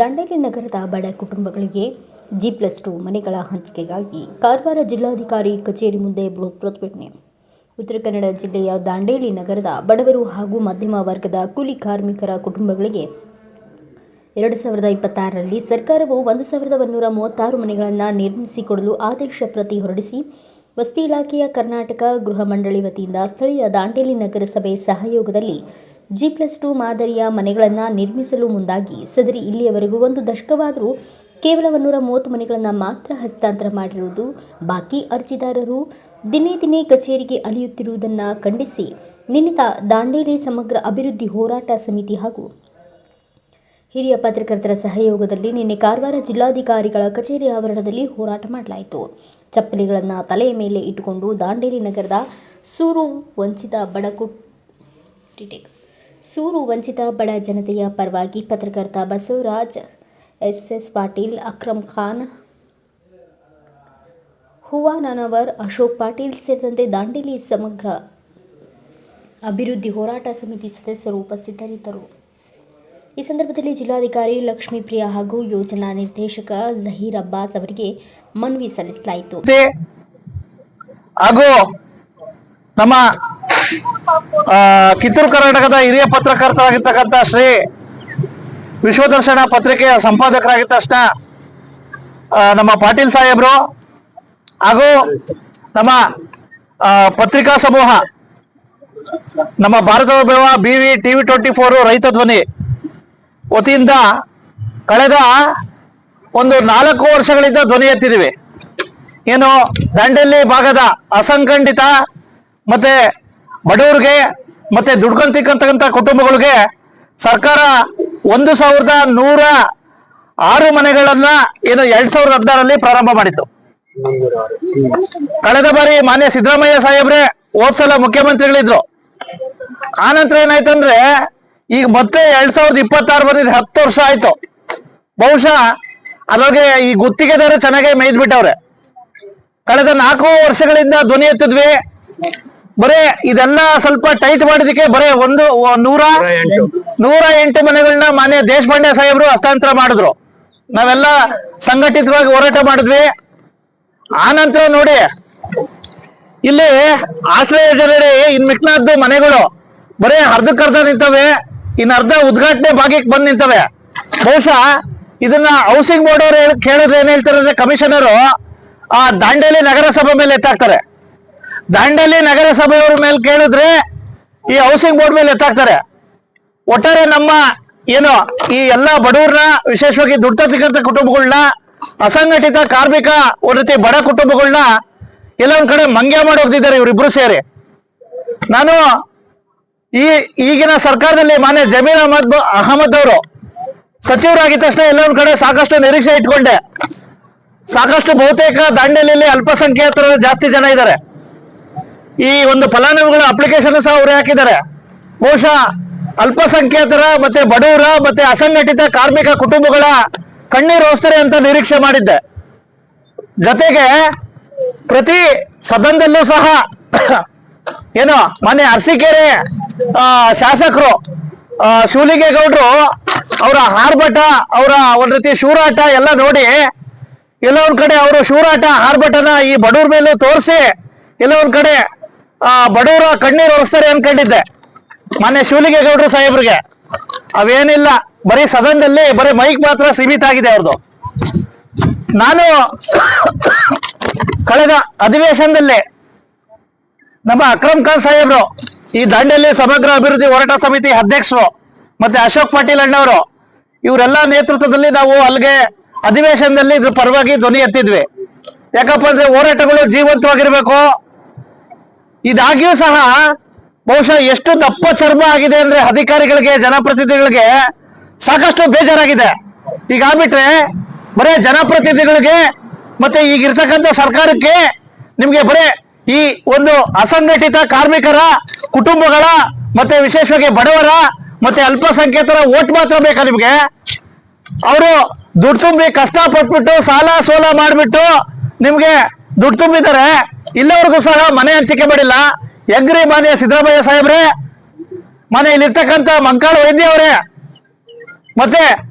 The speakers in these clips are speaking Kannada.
ದಾಂಡೇಲಿ ನಗರದ ಬಡ ಕುಟುಂಬಗಳಿಗೆ G+2 ಮನೆಗಳ ಹಂಚಿಕೆಗಾಗಿ ಕಾರವಾರ ಜಿಲ್ಲಾಧಿಕಾರಿ ಕಚೇರಿ ಮುಂದೆ ಬೃಹತ್ ಪ್ರತಿಭಟನೆ. ಉತ್ತರ ಕನ್ನಡ ಜಿಲ್ಲೆಯ ದಾಂಡೇಲಿ ನಗರದ ಬಡವರು ಹಾಗೂ ಮಧ್ಯಮ ವರ್ಗದ ಕೂಲಿ ಕಾರ್ಮಿಕರ ಕುಟುಂಬಗಳಿಗೆ 2026ರಲ್ಲಿ ಸರ್ಕಾರವು 1136 ಮನೆಗಳನ್ನು ನಿರ್ಮಿಸಿಕೊಡಲು ಆದೇಶ ಪ್ರತಿ ಹೊರಡಿಸಿ ವಸತಿ ಇಲಾಖೆಯ ಕರ್ನಾಟಕ ಗೃಹ ಮಂಡಳಿ ವತಿಯಿಂದ ಸ್ಥಳೀಯ ದಾಂಡೇಲಿ ನಗರಸಭೆ ಸಹಯೋಗದಲ್ಲಿ G+2 ಮಾದರಿಯ ಮನೆಗಳನ್ನು ನಿರ್ಮಿಸಲು ಮುಂದಾಗಿ ಸದರಿ ಇಲ್ಲಿಯವರೆಗೂ ಒಂದು ದಶಕವಾದರೂ ಕೇವಲ 130 ಮನೆಗಳನ್ನು ಮಾತ್ರ ಹಸ್ತಾಂತರ ಮಾಡಿರುವುದು, ಬಾಕಿ ಅರ್ಜಿದಾರರು ದಿನೇ ದಿನೇ ಕಚೇರಿಗೆ ಅಲೆಯುತ್ತಿರುವುದನ್ನು ಖಂಡಿಸಿ ನಿನ್ನೆ ದಾಂಡೇಲಿ ಸಮಗ್ರ ಅಭಿವೃದ್ಧಿ ಹೋರಾಟ ಸಮಿತಿ ಹಾಗೂ ಹಿರಿಯ ಪತ್ರಕರ್ತರ ಸಹಯೋಗದಲ್ಲಿ ನಿನ್ನೆ ಕಾರವಾರ ಜಿಲ್ಲಾಧಿಕಾರಿಗಳ ಕಚೇರಿ ಆವರಣದಲ್ಲಿ ಹೋರಾಟ ಮಾಡಲಾಯಿತು. ಚಪ್ಪಲಿಗಳನ್ನು ತಲೆಯ ಮೇಲೆ ಇಟ್ಟುಕೊಂಡು ದಾಂಡೇಲಿ ನಗರದ ಸೂರು ವಂಚಿತ ಬಡ ಜನತೆಯ ಪರವಾಗಿ ಪತ್ರಕರ್ತ ಬಸವರಾಜ್, ಎಸ್ ಪಾಟೀಲ್, ಅಕ್ರಮ್ ಖಾನ್, ಹುವಾನವರ್, ಅಶೋಕ್ ಪಾಟೀಲ್ ಸೇರಿದಂತೆ ದಾಂಡೇಲಿ ಸಮಗ್ರ ಅಭಿವೃದ್ಧಿ ಹೋರಾಟ ಸಮಿತಿ ಸದಸ್ಯರು ಉಪಸ್ಥಿತರಿದ್ದರು. ಈ ಸಂದರ್ಭದಲ್ಲಿ ಜಿಲ್ಲಾಧಿಕಾರಿ ಲಕ್ಷ್ಮೀಪ್ರಿಯಾ ಹಾಗೂ ಯೋಜನಾ ನಿರ್ದೇಶಕ ಜಹೀರ್ ಅಬ್ಬಾಸ್ ಅವರಿಗೆ ಮನವಿ ಸಲ್ಲಿಸಲಾಯಿತು. ಹಾಗೂ ನಮ್ಮ ಕಿತ್ತೂರು ಕರ್ನಾಟಕದ ಹಿರಿಯ ಪತ್ರಕರ್ತರಾಗಿರ್ತಕ್ಕಂಥ ಶ್ರೀ ವಿಶ್ವದರ್ಶನ ಪತ್ರಿಕೆಯ ಸಂಪಾದಕರಾಗಿದ್ದ ತಕ್ಷಣ ನಮ್ಮ ಪಾಟೀಲ್ ಸಾಹೇಬರು ಹಾಗೂ ನಮ್ಮ ಪತ್ರಿಕಾ ಸಮೂಹ, ನಮ್ಮ ಭಾರತ BV TV24 ರೈತ ಧ್ವನಿ ವತಿಯಿಂದ ಕಳೆದ ಒಂದು 4 ವರ್ಷಗಳಿಂದ ಧ್ವನಿ ಎತ್ತಿದ್ದೀವಿ. ಏನು ದಾಂಡೇಲಿ ಭಾಗದ ಅಸಂಘಟಿತ ಮತ್ತೆ ಬಡವರಿಗೆ ಮತ್ತೆ ದುಡ್ಕೊಂತಿಕ್ಕಂತಕ್ಕಂಥ ಕುಟುಂಬಗಳಿಗೆ ಸರ್ಕಾರ 1106 ಮನೆಗಳನ್ನ ಏನು 2016ರಲ್ಲಿ ಪ್ರಾರಂಭ ಮಾಡಿತ್ತು. ಕಳೆದ ಬಾರಿ ಮಾನ್ಯ ಸಿದ್ದರಾಮಯ್ಯ ಸಾಹೇಬ್ರೆ ಹೋದ್ಸಲ ಮುಖ್ಯಮಂತ್ರಿಗಳಿದ್ರು. ಆನಂತರ ಏನಾಯ್ತಂದ್ರೆ ಈಗ ಮತ್ತೆ 2026 ಬಂದಿದೆ, 10 ವರ್ಷ ಆಯ್ತು. ಬಹುಶಃ ಅದ್ರಾಗೆ ಈ ಗುತ್ತಿಗೆದಾರ ಚೆನ್ನಾಗಿ ಮೇಯ್ದ್ಬಿಟ್ಟವ್ರೆ. ಕಳೆದ 4 ವರ್ಷಗಳಿಂದ ಧ್ವನಿ ಎತ್ತಿದ್ವಿ. ಬರೇ ಇದೆಲ್ಲ ಸ್ವಲ್ಪ ಟೈಟ್ ಮಾಡಿದಕ್ಕೆ ಬರೇ 108 ಮನೆಗಳನ್ನ ಮಾನ್ಯ ದೇಶಪಾಂಡೆ ಸಾಹೇಬರು ಹಸ್ತಾಂತರ ಮಾಡಿದ್ರು. ನಾವೆಲ್ಲ ಸಂಘಟಿತವಾಗಿ ಹೋರಾಟ ಮಾಡಿದ್ವಿ. ಆನಂತರ ನೋಡಿ ಇಲ್ಲಿ ಆಶ್ರಯ ಯೋಜನೆ ಇನ್ ಮಿಕ್ನಾದ್ದು ಮನೆಗಳು ಬರೇ ಅರ್ಧಕ್ಕರ್ಧ ನಿಂತವೆ, ಇನ್ನು ಅರ್ಧ ಉದ್ಘಾಟನೆ ಭಾಗಕ್ಕೆ ಬಂದ್ ನಿಂತವೆ. ಬಹುಶಃ ಇದನ್ನ ಹೌಸಿಂಗ್ ಬೋರ್ಡ್ ಅವರು ಕೇಳಿದ್ರೆ ಏನ್ ಹೇಳ್ತಾರೆ ಅಂದ್ರೆ, ಕಮಿಷನರು ಆ ದಾಂಡೇಲಿ ನಗರಸಭೆ ಮೇಲೆ ಎತ್ತಾಕ್ತಾರೆ. ದಾಂಡೇಲಿ ನಗರಸಭೆಯವ್ರ ಮೇಲೆ ಕೇಳಿದ್ರೆ ಈ ಹೌಸಿಂಗ್ ಬೋರ್ಡ್ ಮೇಲೆ ಎತ್ತಾಕ್ತಾರೆ. ಒಟ್ಟಾರೆ ನಮ್ಮ ಏನು ಈ ಎಲ್ಲಾ ಬಡವ್ರನ್ನ, ವಿಶೇಷವಾಗಿ ದುಡ್ತಕ್ಕಂಥ ಕುಟುಂಬಗಳನ್ನ, ಅಸಂಘಟಿತ ಕಾರ್ಮಿಕ ಒಂದ್ ರೀತಿ ಬಡ ಕುಟುಂಬಗಳನ್ನ ಎಲ್ಲ ಒಂದ್ ಕಡೆ ಮಂಗ್ಯ ಮಾಡಿ ಹೋಗ್ತಿದ್ದಾರೆ ಇವರಿಬ್ರು ಸೇರಿ. ನಾನು ಈಗಿನ ಸರ್ಕಾರದಲ್ಲಿ ಮಾನ್ಯ ಜಮೀರ್ ಅಹಮದ್ ಅವರು ಸಚಿವರಾಗಿದ್ದ ತಕ್ಷಣ ಎಲ್ಲ ಒಂದ್ ಕಡೆ ಸಾಕಷ್ಟು ನಿರೀಕ್ಷೆ ಇಟ್ಕೊಂಡೆ. ಸಾಕಷ್ಟು ಬಹುತೇಕ ದಾಂಡೇಲಿಯಲ್ಲಿ ಅಲ್ಪಸಂಖ್ಯಾತರು ಜಾಸ್ತಿ ಜನ ಇದ್ದಾರೆ. ಈ ಒಂದು ಫಲಾನುಭವಿಗಳ ಅಪ್ಲಿಕೇಶನ್ ಸಹ ಅವರೇ ಹಾಕಿದ್ದಾರೆ. ಬಹುಶಃ ಅಲ್ಪಸಂಖ್ಯಾತರ ಮತ್ತೆ ಬಡವರ ಮತ್ತೆ ಅಸಂಘಟಿತ ಕಾರ್ಮಿಕ ಕುಟುಂಬಗಳ ಕಣ್ಣೀರು ಒರೆಸ್ತಾರೆ ಅಂತ ನಿರೀಕ್ಷೆ ಮಾಡಿದ್ದೆ. ಜೊತೆಗೆ ಪ್ರತಿ ಸದನದಲ್ಲೂ ಸಹ ಏನು ಮಾನ್ಯ ಅರಸೀಕೆರೆ ಶಾಸಕರು ಶಿವಲಿಂಗೇಗೌಡರು ಅವರ ಆರ್ಭಟ, ಅವರ ಒಂದ್ ರೀತಿ ಶೂರಾಟ ಎಲ್ಲ ನೋಡಿ ಎಲ್ಲ ಒಂದ್ ಕಡೆ ಅವರು ಶೂರಾಟ ಆರ್ಭಟನ ಈ ಬಡವ್ರ ಮೇಲೂ ತೋರಿಸಿ ಎಲ್ಲ ಒಂದ್ ಕಡೆ ಬಡವರ ಕಣ್ಣೀರು ಒರೆಸ್ತಾರೆ ಅನ್ಕೊಂಡಿದ್ದೆ ಮಾನ್ಯ ಶಿವಲಿಂಗೇಗೌಡರು ಸಾಹೇಬ್ರಿಗೆ. ಅವೇನಿಲ್ಲ, ಬರೀ ಸದನದಲ್ಲಿ ಬರೀ ಮೈಕ್ ಮಾತ್ರ ಸೀಮಿತ ಆಗಿದೆ ಅವ್ರದ್ದು. ನಾನು ಕಳೆದ ಅಧಿವೇಶನದಲ್ಲಿ ನಮ್ಮ ಅಕ್ರಮ್ ಖಾನ್ ಸಾಹೇಬ್ರು, ಈ ದಾಂಡೇಲಿ ಸಮಗ್ರ ಅಭಿವೃದ್ಧಿ ಹೋರಾಟ ಸಮಿತಿ ಅಧ್ಯಕ್ಷರು, ಮತ್ತೆ ಅಶೋಕ್ ಪಾಟೀಲ್ ಅಣ್ಣವರು, ಇವರೆಲ್ಲ ನೇತೃತ್ವದಲ್ಲಿ ನಾವು ಅಲ್ಲಿಗೆ ಅಧಿವೇಶನದಲ್ಲಿ ಇದ್ರ ಪರವಾಗಿ ಧ್ವನಿ ಎತ್ತಿದ್ವಿ. ಯಾಕಪ್ಪ ಅಂದ್ರೆ ಹೋರಾಟಗಳು ಜೀವಂತವಾಗಿರ್ಬೇಕು. ಇದಾಗಿಯೂ ಸಹ ಬಹುಶಃ ಎಷ್ಟು ದಪ್ಪ ಚರ್ಮ ಆಗಿದೆ ಅಂದ್ರೆ ಅಧಿಕಾರಿಗಳಿಗೆ, ಜನಪ್ರತಿನಿಧಿಗಳಿಗೆ ಸಾಕಷ್ಟು ಬೇಜಾರಾಗಿದೆ. ಈಗ ಆಗ್ಬಿಟ್ರೆ ಬರೇ ಜನಪ್ರತಿನಿಧಿಗಳಿಗೆ ಮತ್ತೆ ಈಗಿರ್ತಕ್ಕಂಥ ಸರ್ಕಾರಕ್ಕೆ ನಿಮ್ಗೆ ಬರೇ ಈ ಒಂದು ಅಸಂಘಟಿತ ಕಾರ್ಮಿಕರ ಕುಟುಂಬಗಳ ಮತ್ತೆ ವಿಶೇಷವಾಗಿ ಬಡವರ ಮತ್ತೆ ಅಲ್ಪಸಂಖ್ಯಾತರ ಓಟ್ ಮಾತ್ರ ಬೇಕಾ ನಿಮ್ಗೆ? ಅವರು ದುಡ್ಡು ತುಂಬಿ ಕಷ್ಟ ಪಟ್ಬಿಟ್ಟು ಸಾಲ ಸೋಲ ಮಾಡ್ಬಿಟ್ಟು ನಿಮ್ಗೆ ದುಡ್ಡು ತುಂಬಿದ್ದಾರೆ. ಇಲ್ಲಿವರೆಗೂ ಸಹ ಮನೆ ಹಂಚಿಕೆ ಮಾಡಿಲ್ಲ. ಹೆಂಗ್ರಿ ಮಾನ್ಯ ಸಿದ್ದರಾಮಯ್ಯ ಸಾಹೇಬ್ರೆ, ಮನೆ ಇಲ್ಲಿರ್ತಕ್ಕಂಥ ಮಂಕಾಳ ವೈದ್ಯ ಅವರೇ, ಮತ್ತೆ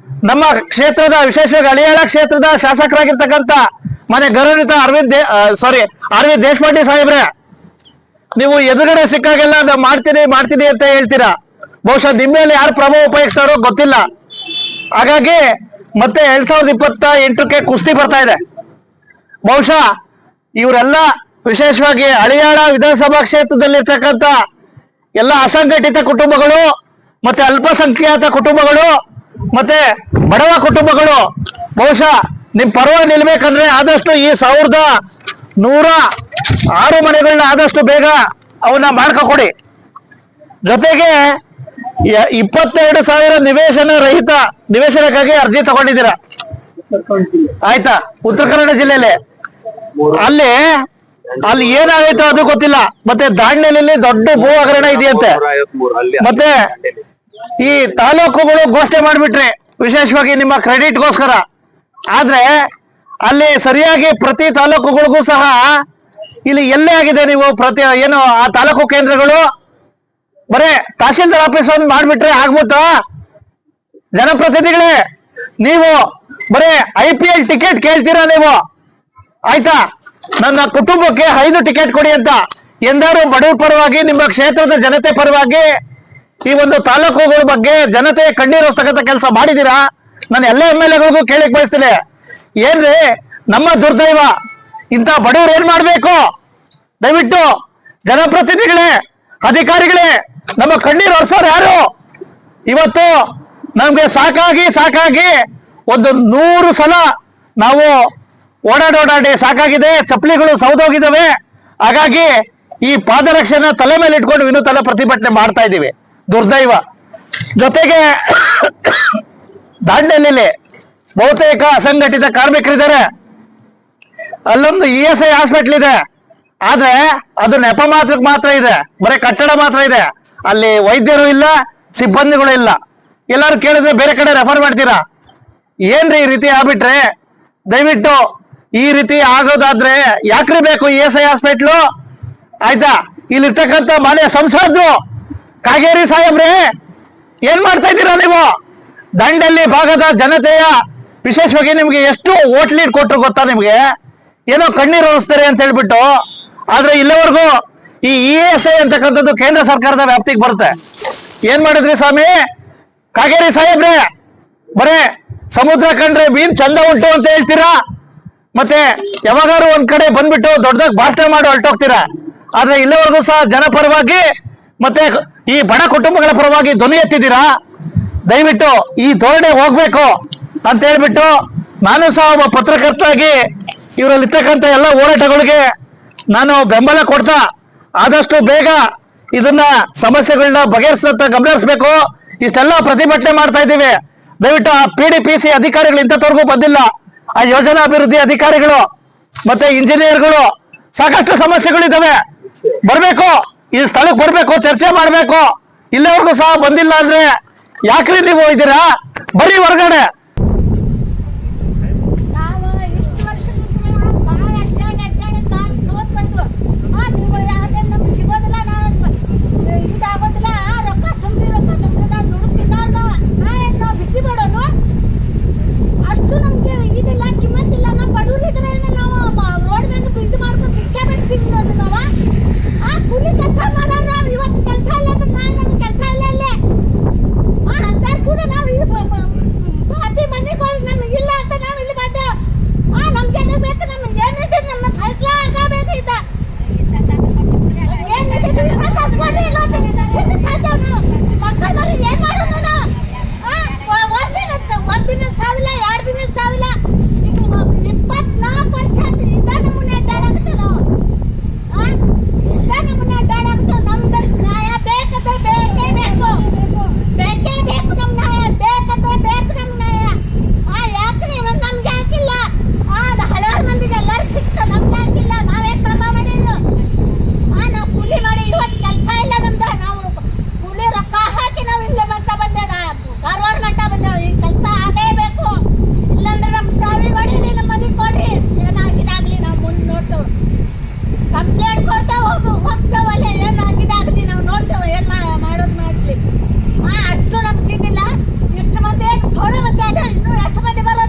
ನಮ್ಮ ಕ್ಷೇತ್ರದ ವಿಶೇಷವಾಗಿ ಹಳಿಯಾಳ ಕ್ಷೇತ್ರದ ಶಾಸಕರಾಗಿರ್ತಕ್ಕಂಥ ಮನೆ ಗೌರವಿತ ಆರ್ ವಿ ದೇಶಪಾಂಡೆ ಸಾಹೇಬ್ರೆ, ನೀವು ಎದುರುಗಡೆ ಸಿಕ್ಕಾಗೆಲ್ಲ ನಾವು ಮಾಡ್ತೀನಿ ಅಂತ ಹೇಳ್ತೀರಾ. ಬಹುಶಃ ನಿಮ್ಮ ಮೇಲೆ ಯಾರು ಪ್ರಭಾವ ಉಪಯೋಗಿಸ್ತಾರೋ ಗೊತ್ತಿಲ್ಲ. ಹಾಗಾಗಿ ಮತ್ತೆ 2028ಕ್ಕೆ ಕುಸ್ತಿ ಬರ್ತಾ ಇದೆ. ಬಹುಶಃ ಇವರೆಲ್ಲ ವಿಶೇಷವಾಗಿ ಹಳಿಯಾಳ ವಿಧಾನಸಭಾ ಕ್ಷೇತ್ರದಲ್ಲಿರ್ತಕ್ಕಂಥ ಎಲ್ಲ ಅಸಂಘಟಿತ ಕುಟುಂಬಗಳು ಮತ್ತೆ ಅಲ್ಪಸಂಖ್ಯಾತ ಕುಟುಂಬಗಳು ಮತ್ತೆ ಬಡವ ಕುಟುಂಬಗಳು ಬಹುಶಃ ನಿಮ್ ಪರವಾಗಿ ನಿಲ್ಬೇಕಂದ್ರೆ ಆದಷ್ಟು ಈ 1106 ಮನೆಗಳನ್ನ ಆದಷ್ಟು ಬೇಗ ಅವನ್ನ ಮಾಡ್ಕೊಡಿ. ಜೊತೆಗೆ 22,000 ನಿವೇಶನಕ್ಕಾಗಿ ಅರ್ಜಿ ತಗೊಂಡಿದ್ದೀರಾ, ಆಯ್ತಾ? ಉತ್ತರ ಕನ್ನಡ ಜಿಲ್ಲೆಯಲ್ಲಿ ಅಲ್ಲಿ ಏನಾಗೈತೋ ಅದು ಗೊತ್ತಿಲ್ಲ. ಮತ್ತೆ ದಾಂಡೇಲಿಯಲ್ಲಿ ದೊಡ್ಡ ಭೂ ಹಗರಣ ಇದೆಯಂತೆ. ಮತ್ತೆ ಈ ತಾಲೂಕುಗಳು ಘೋಷಣೆ ಮಾಡ್ಬಿಟ್ರಿ ವಿಶೇಷವಾಗಿ ನಿಮ್ಮ ಕ್ರೆಡಿಟ್ಗೋಸ್ಕರ. ಆದ್ರೆ ಅಲ್ಲಿ ಸರಿಯಾಗಿ ಪ್ರತಿ ತಾಲೂಕುಗಳಿಗೂ ಸಹ ಇಲ್ಲಿ ಎಲ್ಲೇ ಆಗಿದೆ. ನೀವು ಏನು ಆ ತಾಲೂಕು ಕೇಂದ್ರಗಳು ಬರೇ ತಹಶೀಲ್ದಾರ್ ಆಫೀಸ್ ಒಂದು ಮಾಡ್ಬಿಟ್ರೆ ಆಗ್ಬೋತಾ? ಜನಪ್ರತಿನಿಧಿಗಳೇ, ನೀವು ಬರೇ IPL ಟಿಕೆಟ್ ಕೇಳ್ತೀರಾ ನೀವು, ಆಯ್ತಾ? ನನ್ನ ಕುಟುಂಬಕ್ಕೆ 5 ಟಿಕೆಟ್ ಕೊಡಿ ಅಂತ ಎಂದಾರು ಬಡವರ ಪರವಾಗಿ ನಿಮ್ಮ ಕ್ಷೇತ್ರದ ಜನತೆ ಪರವಾಗಿ ಈ ಒಂದು ತಾಲೂಕುಗಳ ಬಗ್ಗೆ ಜನತೆ ಕಣ್ಣೀರಿಸ್ತಕ್ಕಂಥ ಕೆಲಸ ಮಾಡಿದೀರಾ? ನಾನು ಎಲ್ಲ MLAಗಳಿಗೂ ಕೇಳಕ್ ಬಯಸ್ತೀನಿ, ಏನ್ರಿ ನಮ್ಮ ದುರ್ದೈವ, ಇಂಥ ಬಡವರು ಏನ್ ಮಾಡ್ಬೇಕು? ದಯವಿಟ್ಟು ಜನಪ್ರತಿನಿಧಿಗಳೇ, ಅಧಿಕಾರಿಗಳೇ, ನಮ್ಮ ಕಣ್ಣೀರು ಒರೆಸೋರು ಯಾರು? ಇವತ್ತು ನಮ್ಗೆ ಸಾಕಾಗಿ ಒಂದು 100 ಸಲ ನಾವು ಓಡಾಡಿ ಸಾಕಾಗಿದೆ, ಚಪ್ಪಲಿಗಳು ಸೌದೋಗಿದ್ದಾವೆ. ಹಾಗಾಗಿ ಈ ಪಾದರಕ್ಷೆನ ತಲೆ ಮೇಲೆ ಇಟ್ಕೊಂಡು ವಿನೂತನ ಪ್ರತಿಭಟನೆ ಮಾಡ್ತಾ ಇದ್ದೀವಿ. ದುರ್ದೈವ. ಜೊತೆಗೆ ದಾಂಡೇಲಿಯಲ್ಲಿ ಬಹುತೇಕ ಅಸಂಘಟಿತ ಕಾರ್ಮಿಕರಿದ್ದಾರೆ. ಅಲ್ಲೊಂದು ESI ಹಾಸ್ಪಿಟಲ್ ಇದೆ, ಆದ್ರೆ ಅದು ನೆಪ ಮಾತ್ರ ಇದೆ, ಬರೀ ಕಟ್ಟಡ ಮಾತ್ರ ಇದೆ. ಅಲ್ಲಿ ವೈದ್ಯರು ಇಲ್ಲ, ಸಿಬ್ಬಂದಿಗಳು ಇಲ್ಲ. ಎಲ್ಲರೂ ಕೇಳಿದ್ರೆ ಬೇರೆ ಕಡೆ ರೆಫರ್ ಮಾಡ್ತೀರಾ. ಏನ್ರಿ ಈ ರೀತಿ ಆಗ್ಬಿಟ್ರೆ? ದಯವಿಟ್ಟು ಈ ರೀತಿ ಆಗೋದಾದ್ರೆ ಯಾಕ್ರಿ ಬೇಕು ESI ಹಾಸ್ಪಿಟ್ಲು? ಆಯ್ತಾ? ಇಲ್ಲಿರ್ತಕ್ಕಂಥ ಮಾನ್ಯ ಸಂಸದರು ಕಾಗೇರಿ ಸಾಹೇಬ್ರೆ, ಏನ್ ಮಾಡ್ತಾ ಇದ್ದೀರಾ ನೀವು? ದಂಡಲ್ಲಿ ಭಾಗದ ಜನತೆಯ ವಿಶೇಷವಾಗಿ ನಿಮ್ಗೆ ಎಷ್ಟು ವೋಟ್ ಲೀಡ್ ಕೊಟ್ಟರು ಗೊತ್ತಾ? ನಿಮ್ಗೆ ಏನೋ ಕಣ್ಣೀರು ಒರೆಸ್ತಾರೆ ಅಂತ ಹೇಳ್ಬಿಟ್ಟು. ಆದ್ರೆ ಇಲ್ಲಿವರೆಗೂ ಈ ESI ಅಂತಕ್ಕಂಥದ್ದು ಕೇಂದ್ರ ಸರ್ಕಾರದ ವ್ಯಾಪ್ತಿಗೆ ಬರುತ್ತೆ. ಏನ್ ಮಾಡಿದ್ರಿ ಸ್ವಾಮಿ ಕಾಗೇರಿ ಸಾಹೇಬ್ರೆ? ಬರೇ ಸಮುದ್ರ ಕಂಡ್ರೆ ಮೀನ್ ಚಂದ ಉಂಟು ಅಂತ ಹೇಳ್ತೀರಾ, ಮತ್ತೆ ಯಾವಾಗಾರು ಒಂದ್ ಕಡೆ ಬಂದ್ಬಿಟ್ಟು ದೊಡ್ಡದಾಗಿ ಭಾಷಣ ಮಾಡಿ ಹೊರಟೋಗ್ತೀರಾ. ಆದ್ರೆ ಇಲ್ಲಿವರೆಗೂ ಸಹ ಜನಪರವಾಗಿ ಮತ್ತೆ ಈ ಬಡ ಕುಟುಂಬಗಳ ಪರವಾಗಿ ಧ್ವನಿ ಎತ್ತಿದ್ದೀರಾ. ದಯವಿಟ್ಟು ಈ ಧೋರಣೆ ಹೋಗ್ಬೇಕು ಅಂತ ಹೇಳ್ಬಿಟ್ಟು ನಾನು ಸಹ ಒಬ್ಬ ಪತ್ರಕರ್ತಾಗಿ ಇವರಲ್ಲಿರ್ತಕ್ಕಂಥ ಎಲ್ಲ ಹೋರಾಟಗಳಿಗೆ ನಾನು ಬೆಂಬಲ ಕೊಡ್ತಾ ಆದಷ್ಟು ಬೇಗ ಇದನ್ನ ಸಮಸ್ಯೆಗಳನ್ನ ಬಗೆಹರಿಸಂತ ಗಮನಿಸಬೇಕು. ಇಷ್ಟೆಲ್ಲ ಪ್ರತಿಭಟನೆ ಮಾಡ್ತಾ ಇದ್ದೀವಿ. ದಯವಿಟ್ಟು ಆ PDPC ಅಧಿಕಾರಿಗಳು ಇಂಥವ್ರಿಗೂ ಬಂದಿಲ್ಲ. ಆ ಯೋಜನಾ ಅಭಿವೃದ್ಧಿ ಅಧಿಕಾರಿಗಳು ಮತ್ತೆ ಇಂಜಿನಿಯರ್ಗಳು ಸಾಕಷ್ಟು ಸಮಸ್ಯೆಗಳಿದ್ದಾವೆ. ಬರ್ಬೇಕು, ಈ ಸ್ಥಳಕ್ಕೆ ಬರ್ಬೇಕು, ಚರ್ಚೆ ಮಾಡ್ಬೇಕು. ಇಲ್ಲಿವರೆಗೂ ಸಹ ಬಂದಿಲ್ಲ ಅಂದ್ರೆ ಯಾಕ್ರಿ ನೀವು ಇದ್ದೀರಾ? ಬರೀ ಹೊರಗಡೆ. ಪಾರ್ಟಿ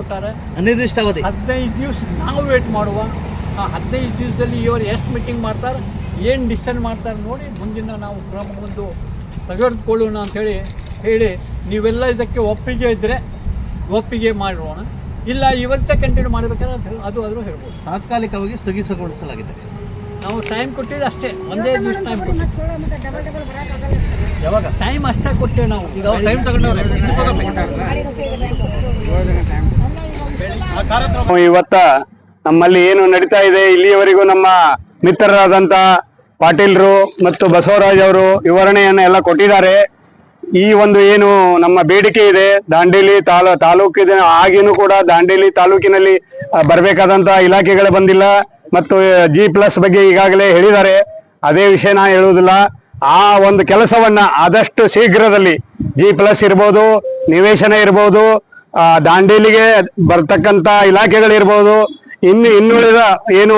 ಕೊಟ್ಟಾರೆ. ಅನಿರ್ದಿಷ್ಟ ಅವಧಿ 15 ದಿವಸ ನಾವು ವೇಟ್ ಮಾಡುವ. ಆ 15 ದಿವಸದಲ್ಲಿ ಇವರು ಎಷ್ಟು ಮೀಟಿಂಗ್ ಮಾಡ್ತಾರೆ, ಏನು ಡಿಸಿಷನ್ ಮಾಡ್ತಾರೆ ನೋಡಿ ಮುಂದಿನ ನಾವು ಕ್ರಮವನ್ನು ತೆಗೆದುಕೊಳ್ಳೋಣ ಅಂಥೇಳಿ ಹೇಳಿ, ನೀವೆಲ್ಲ ಇದಕ್ಕೆ ಒಪ್ಪಿಗೆ ಇದ್ದರೆ ಒಪ್ಪಿಗೆ ಮಾಡೋಣ, ಇಲ್ಲ ಇವತ್ತೇ ಕಂಟಿನ್ಯೂ ಮಾಡಬೇಕಾದ್ರೆ ಅದು ಹೇಳ್ಬೋದು. ತಾತ್ಕಾಲಿಕವಾಗಿ ಸ್ಥಗಿತಗೊಳಿಸಲಾಗಿದೆ. ನಾವು ಟೈಮ್ ಕೊಟ್ಟಿದ್ದು ಅಷ್ಟೇ, ಒಂದೇ ದಿವಸ ಟೈಮ್ ಕೊಟ್ಟಿದ್ದು. ಯಾವಾಗ ಟೈಮ್ ಅಷ್ಟೇ ಕೊಟ್ಟೇವೆ ನಾವು. ಈಗ ಟೈಮ್ ತಗೊಂಡವ್ರೆ. ಇವತ್ತ ನಮ್ಮಲ್ಲಿ ಏನು ನಡೀತಾ ಇದೆ, ಇಲ್ಲಿಯವರೆಗೂ ನಮ್ಮ ಮಿತ್ರರಾದಂತ ಪಾಟೀಲ್ರು ಮತ್ತು ಬಸವರಾಜ್ ಅವರು ವಿವರಣೆಯನ್ನ ಎಲ್ಲ ಕೊಟ್ಟಿದ್ದಾರೆ. ಈ ಒಂದು ಏನು ನಮ್ಮ ಬೇಡಿಕೆ ಇದೆ, ದಾಂಡೇಲಿ ತಾಲೂಕಿದೆ, ಆಗಿನೂ ಕೂಡ ದಾಂಡೇಲಿ ತಾಲೂಕಿನಲ್ಲಿ ಬರಬೇಕಾದಂತ ಇಲಾಖೆಗಳು ಬಂದಿಲ್ಲ ಮತ್ತು G+ ಬಗ್ಗೆ ಈಗಾಗಲೇ ಹೇಳಿದ್ದಾರೆ. ಅದೇ ವಿಷಯ ನಾ ಹೇಳುವುದಿಲ್ಲ. ಆ ಒಂದು ಕೆಲಸವನ್ನ ಆದಷ್ಟು ಶೀಘ್ರದಲ್ಲಿ G+ ಇರ್ಬೋದು, ನಿವೇಶನ ಇರ್ಬೋದು, ದಾಂಡೇಲಿಗೆ ಬರ್ತಕ್ಕಂತ ಇಲಾಖೆಗಳಿರ್ಬೋದು, ಇನ್ನುಳಿದ ಏನು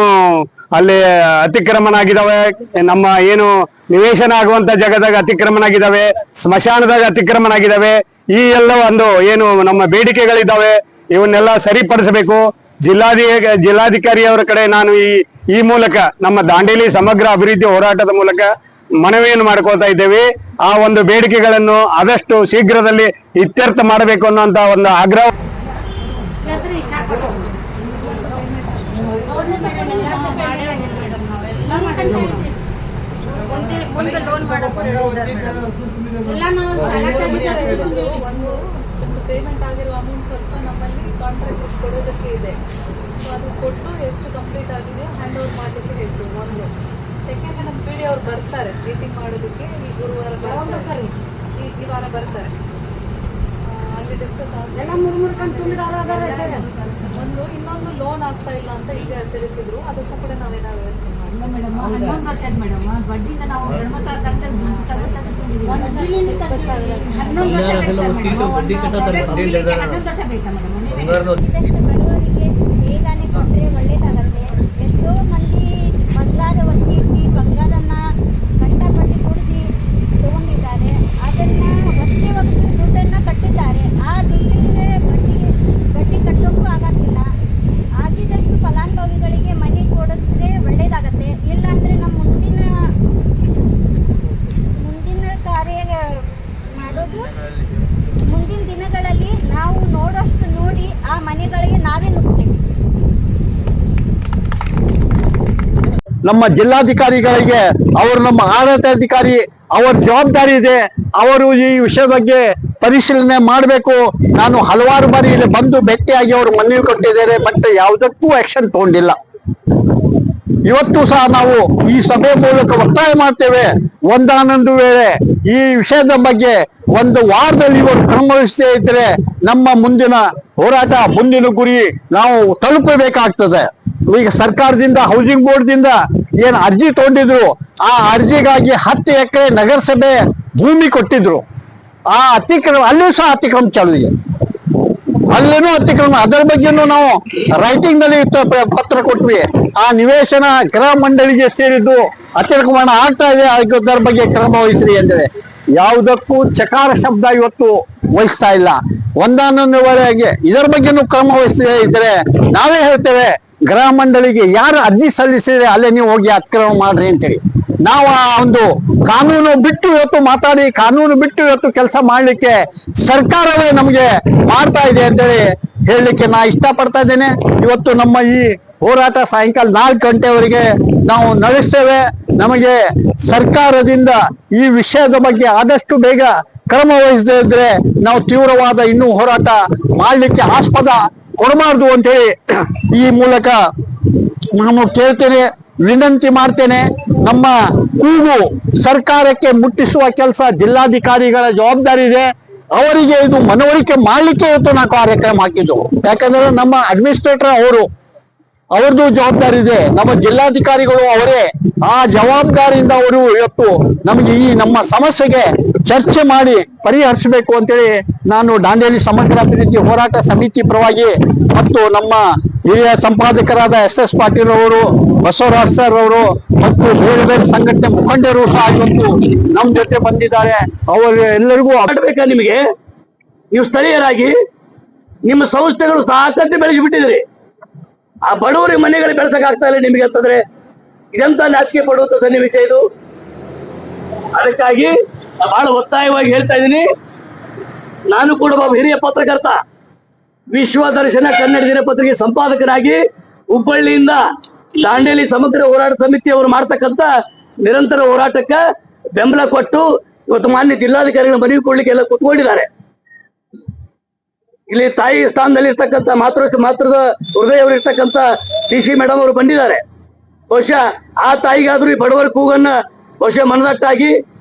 ಅಲ್ಲಿ ಅತಿಕ್ರಮಣ ಆಗಿದಾವೆ, ನಮ್ಮ ಏನು ನಿವೇಶನ ಆಗುವಂತ ಜಾಗದಾಗ ಅತಿಕ್ರಮಣ ಆಗಿದಾವೆ, ಸ್ಮಶಾನದಾಗ ಅತಿಕ್ರಮಣ ಆಗಿದಾವೆ, ಈ ಎಲ್ಲ ಒಂದು ಏನು ನಮ್ಮ ಬೇಡಿಕೆಗಳಿದ್ದಾವೆ, ಇವನ್ನೆಲ್ಲ ಸರಿಪಡಿಸಬೇಕು. ಜಿಲ್ಲಾಧಿಕಾರಿಯವರ ಕಡೆ ನಾನು ಈ ಮೂಲಕ ನಮ್ಮ ದಾಂಡೇಲಿ ಸಮಗ್ರ ಅಭಿವೃದ್ಧಿ ಹೋರಾಟದ ಮೂಲಕ ಮನವಿಯನ್ನು ಮಾಡ್ಕೊಳ್ತಾ ಇದ್ದೇವೆ. ಆ ಒಂದು ಬೇಡಿಕೆಗಳನ್ನು ಆದಷ್ಟು ಶೀಘ್ರದಲ್ಲಿ ಇತ್ಯರ್ಥ ಮಾಡಬೇಕು ಅನ್ನುವಂತ ಒಂದು ಆಗ್ರಹ. ಪೇಮೆಂಟ್ ಆಗಿರೋ ಅಮೌಂಟ್ ಸ್ವಲ್ಪ ನಮ್ಮಲ್ಲಿ ಕಾಂಟ್ರಾಕ್ಟ್ ಕೊಡೋದಕ್ಕೆ ಇದೆ. ಸೊ ಅದು ಕೊಟ್ಟು ಎಷ್ಟು ಕಂಪ್ಲೀಟ್ ಆಗಿದೆಯೋ ಹ್ಯಾಂಡ್ ಓವರ್ ಮಾಡಲಿಕ್ಕೆ ಹೇಳ್ತೀವಿ. ಒಂದು ಸೆಕೆಂಡ್ ನಮ್ಮ PD ಅವ್ರು ಬರ್ತಾರೆ ಮೀಟಿಂಗ್ ಮಾಡೋದಕ್ಕೆ. ಈ ಗುರುವಾರ ಬರ್ತಾರೆ, ಈ ವಾರ ಬರ್ತಾರೆ. ಅಲ್ಲಿ ಡಿಸ್ಕಸ್ ಆಗಿದೆ. ಇನ್ನೊಂದು ಲೋನ್ ಆಗ್ತಾ ಇಲ್ಲ ಅಂತ ಈಗ ತಿಳಿಸಿದ್ರು. ಅದಕ್ಕೂ ಕೂಡ ನಾವೇನಾದ್ರು ವ್ಯವಸ್ಥೆ ಮಾಡಿ. 11 ವರ್ಷ ಆಯ್ತು ಮೇಡಮ್. ಬಡ್ಡಿಯಿಂದ ನಾವು ಧರ್ಮಸ್ಥಳ ಸಂಘದಲ್ಲಿ ತೆಗೆದು 11 ವರ್ಷ ಬೇಕಾ ಮೇಡಮ್? ಬಡವರಿಗೆ ಬೇಗನೆ ಕೊಟ್ಟರೆ ಒಳ್ಳೇದಾಗತ್ತೆ. ಎಷ್ಟೋ ಮಂದಿ ಬಂಗಾರ ಒತ್ತಿ ಇಟ್ಟು ಬಂಗಾರನ ಕಷ್ಟಪಟ್ಟು ದುಡ್ದು ತಗೊಂಡಿದ್ದಾರೆ. ಅದನ್ನು ಒತ್ತಿ ಒಗೆದು ದುಡ್ಡನ್ನು ಕಟ್ಟಿದ್ದಾರೆ. ಆ ದುಡ್ಡಿಗೆ ಬಡ್ಡಿ ಕಟ್ಟೋಕ್ಕೂ ಆಗೋದಿಲ್ಲ. ಆಗಿದಷ್ಟು ಫಲಾನುಭವಿಗಳಿಗೆ ಮನೆ ಕೊಡಿದ್ರೆ ಒಳ್ಳೇದಾಗತ್ತೆ. ಇಲ್ಲಾಂದರೆ ನಮ್ಮ ಮುಂದಿನ ಕಾರ್ಯ ಮಾಡೋದು ಮುಂದಿನ ದಿನಗಳಲ್ಲಿ ನಾವು ನೋಡೋಷ್ಟು ನೋಡಿ ಆ ಮನೆಗಳಿಗೆ ನಾವೇ ನುಗ್ತೇವೆ. ನಮ್ಮ ಜಿಲ್ಲಾಧಿಕಾರಿಗಳಿಗೆ, ಅವರು ನಮ್ಮ ಆಡಳಿತಾಧಿಕಾರಿ, ಅವರ ಜವಾಬ್ದಾರಿ ಇದೆ. ಅವರು ಈ ವಿಷಯ ಬಗ್ಗೆ ಪರಿಶೀಲನೆ ಮಾಡಬೇಕು. ನಾನು ಹಲವಾರು ಬಾರಿ ಇಲ್ಲಿ ಬಂದು ಭೇಟಿಯಾಗಿ ಅವರು ಮನವಿ ಕೊಟ್ಟಿದ್ದಾರೆ, ಬಟ್ ಯಾವುದಕ್ಕೂ ಆಕ್ಷನ್ ತಗೊಂಡಿಲ್ಲ. ಇವತ್ತು ಸಹ ನಾವು ಈ ಸಭೆ ಮೂಲಕ ಒತ್ತಾಯ ಮಾಡ್ತೇವೆ, ಒಂದಾನೊಂದು ವೇಳೆ ಈ ವಿಷಯದ ಬಗ್ಗೆ ಒಂದು ವಾರದಲ್ಲಿ ಇವರು ಕ್ರಮ ವಹಿಸದೇ ಇದ್ರೆ ನಮ್ಮ ಮುಂದಿನ ಹೋರಾಟ, ಮುಂದಿನ ಗುರಿ ನಾವು ತಲುಪಬೇಕಾಗ್ತದೆ. ಈಗ ಸರ್ಕಾರದಿಂದ, ಹೌಸಿಂಗ್ ಬೋರ್ಡ್ದಿಂದ ಏನು ಅರ್ಜಿ ತಗೊಂಡಿದ್ರು, ಆ ಅರ್ಜಿಗಾಗಿ 10 ಎಕರೆ ನಗರಸಭೆ ಭೂಮಿ ಕೊಟ್ಟಿದ್ರು. ಆ ಅತಿಕ್ರಮ ಅಲ್ಲೂ ಸಹ ಅತಿಕ್ರಮ ಚಾಲು ಇದೆ, ಅಲ್ಲೇನೂ ಅತಿಕ್ರಮ. ಅದರ ಬಗ್ಗೆನೂ ನಾವು ರೈಟಿಂಗ್ ನಲ್ಲಿ ಪತ್ರ ಕೊಟ್ವಿ. ಆ ನಿವೇಶನ ಗೃಹ ಮಂಡಳಿಗೆ ಸೇರಿದ್ದು ಅತಿಕ್ರಮಣ ಆಗ್ತಾ ಇದೆ, ಅದರ ಬಗ್ಗೆ ಕ್ರಮ ವಹಿಸ್ರಿ ಅಂದರೆ ಯಾವುದಕ್ಕೂ ಚಕಾರ ಶಬ್ದ ಇವತ್ತು ವಹಿಸ್ತಾ ಇಲ್ಲ. ಒಂದಾನೊಂದುವರೆಗೆ ಇದರ ಬಗ್ಗೆನೂ ಕ್ರಮ ವಹಿಸದೇ ಇದ್ರೆ ನಾವೇ ಹೇಳ್ತೇವೆ, ಗೃಹ ಮಂಡಳಿಗೆ ಯಾರು ಅರ್ಜಿ ಸಲ್ಲಿಸಿದ್ರೆ ಅಲ್ಲೇ ನೀವು ಹೋಗಿ ಅತಿಕ್ರಮ ಮಾಡ್ರಿ ಅಂತೇಳಿ. ನಾವು ಆ ಒಂದು ಕಾನೂನು ಬಿಟ್ಟು ಇವತ್ತು ಮಾತಾಡಿ, ಕಾನೂನು ಬಿಟ್ಟು ಇವತ್ತು ಕೆಲಸ ಮಾಡ್ಲಿಕ್ಕೆ ಸರ್ಕಾರವೇ ನಮಗೆ ಮಾಡ್ತಾ ಇದೆ ಅಂತೇಳಿ ಹೇಳಲಿಕ್ಕೆ ನಾ ಇಷ್ಟಪಡ್ತಾ ಇದ್ದೇನೆ. ಇವತ್ತು ನಮ್ಮ ಈ ಹೋರಾಟ ಸಾಯಂಕಾಲ 4 ಗಂಟೆವರೆಗೆ ನಾವು ನಡೆಸ್ತೇವೆ. ನಮಗೆ ಸರ್ಕಾರದಿಂದ ಈ ವಿಷಯದ ಬಗ್ಗೆ ಆದಷ್ಟು ಬೇಗ ಕ್ರಮ ವಹಿಸದೇ ಇದ್ರೆ ನಾವು ತೀವ್ರವಾದ ಇನ್ನೂ ಹೋರಾಟ ಮಾಡಲಿಕ್ಕೆ ಆಸ್ಪದ ಕೊಡಬಾರ್ದು ಅಂತೇಳಿ ಈ ಮೂಲಕ ನಾನು ಕೇಳ್ತೇನೆ, ವಿನಂತಿ ಮಾಡ್ತೇನೆ. ನಮ್ಮ ಕೂಗು ಸರ್ಕಾರಕ್ಕೆ ಮುಟ್ಟಿಸುವ ಕೆಲಸ ಜಿಲ್ಲಾಧಿಕಾರಿಗಳ ಜವಾಬ್ದಾರಿ ಇದೆ. ಅವರಿಗೆ ಇದು ಮನವರಿಕೆ ಮಾಡ್ಲಿಕ್ಕೆ ಇವತ್ತು ನಾವು ಕಾರ್ಯಕ್ರಮ ಹಾಕಿದ್ದು. ಯಾಕಂದ್ರೆ ನಮ್ಮ ಅಡ್ಮಿನಿಸ್ಟ್ರೇಟರ್ ಅವ್ರದ್ದು ಜವಾಬ್ದಾರಿ ಇದೆ, ನಮ್ಮ ಜಿಲ್ಲಾಧಿಕಾರಿಗಳು ಅವರೇ. ಆ ಜವಾಬ್ದಾರಿಯಿಂದ ಅವರು ಇವತ್ತು ನಮಗೆ ಈ ನಮ್ಮ ಸಮಸ್ಯೆಗೆ ಚರ್ಚೆ ಮಾಡಿ ಪರಿಹರಿಸಬೇಕು ಅಂತೇಳಿ ನಾನು ದಾಂಡೇಲಿ ಸಮಗ್ರ ಅಭಿವೃದ್ಧಿ ಹೋರಾಟ ಸಮಿತಿ ಪರವಾಗಿ ಮತ್ತು ನಮ್ಮ ಹಿರಿಯ ಸಂಪಾದಕರಾದ SS ಪಾಟೀಲ್ ಅವರು, ಬಸವರಾಜ್ ಸರ್ ಅವರು ಮತ್ತು ಬೇರೆ ಬೇರೆ ಸಂಘಟನೆ ಮುಖಂಡರು ಸಹ ಇವತ್ತು ನಮ್ಮ ಜೊತೆ ಬಂದಿದ್ದಾರೆ. ಅವರು ಎಲ್ಲರಿಗೂ ಮಾಡಬೇಕಾ, ನಿಮಗೆ ನೀವು ಸ್ಥಳೀಯರಾಗಿ ನಿಮ್ಮ ಸಂಸ್ಥೆಗಳು ಸಾಕಷ್ಟು ಬೆಳೆಸಿಬಿಟ್ಟಿದ್ರಿ. ಆ ಬಡವರಿಗೆ ಮನೆಗಳು ಬೆಳೆಸಕ್ ಆಗ್ತಾ ಇಲ್ಲ ನಿಮಗೆ ಅಂತಂದ್ರೆ ಇದೆಂತ ನಾಚಿಕೆ ಪಡುವಂತ ಸನ್ನಿವೇಶ ಇದು. ಅದಕ್ಕಾಗಿ ಬಹಳ ಒತ್ತಾಯವಾಗಿ ಹೇಳ್ತಾ ಇದ್ದೀನಿ. ನಾನು ಕೂಡ ಒಬ್ಬ ಹಿರಿಯ ಪತ್ರಕರ್ತ, ವಿಶ್ವ ದರ್ಶನ ಕನ್ನಡ ದಿನಪತ್ರಿಕೆ ಸಂಪಾದಕರಾಗಿ ಹುಬ್ಬಳ್ಳಿಯಿಂದ ದಾಂಡೇಲಿ ಸಮಗ್ರ ಹೋರಾಟ ಸಮಿತಿ ಅವರು ಮಾಡ್ತಕ್ಕಂಥ ನಿರಂತರ ಹೋರಾಟಕ್ಕೆ ಬೆಂಬಲ ಕೊಟ್ಟು ಇವತ್ತು ಮಾನ್ಯ ಜಿಲ್ಲಾಧಿಕಾರಿಗಳ ಮನವಿ ಕೊಡ್ಲಿಕ್ಕೆ ಎಲ್ಲ ಕುತ್ಕೊಂಡಿದ್ದಾರೆ. ಇಲ್ಲಿ ತಾಯಿ ಸ್ಥಾನದಲ್ಲಿ ಇರ್ತಕ್ಕಂಥ ಮಾತೃದ ಹೃದಯ ಅವರು ಇರ್ತಕ್ಕಂಥ DC ಮೇಡಮ್ ಅವರು ಬಂದಿದ್ದಾರೆ. ಬಹುಶಃ ಆ ತಾಯಿಗಾದ್ರೂ ಈ ಬಡವರ ಕೂಗನ್ನ ಬಹುಶಃ ಮನದಟ್ಟಾಗಿ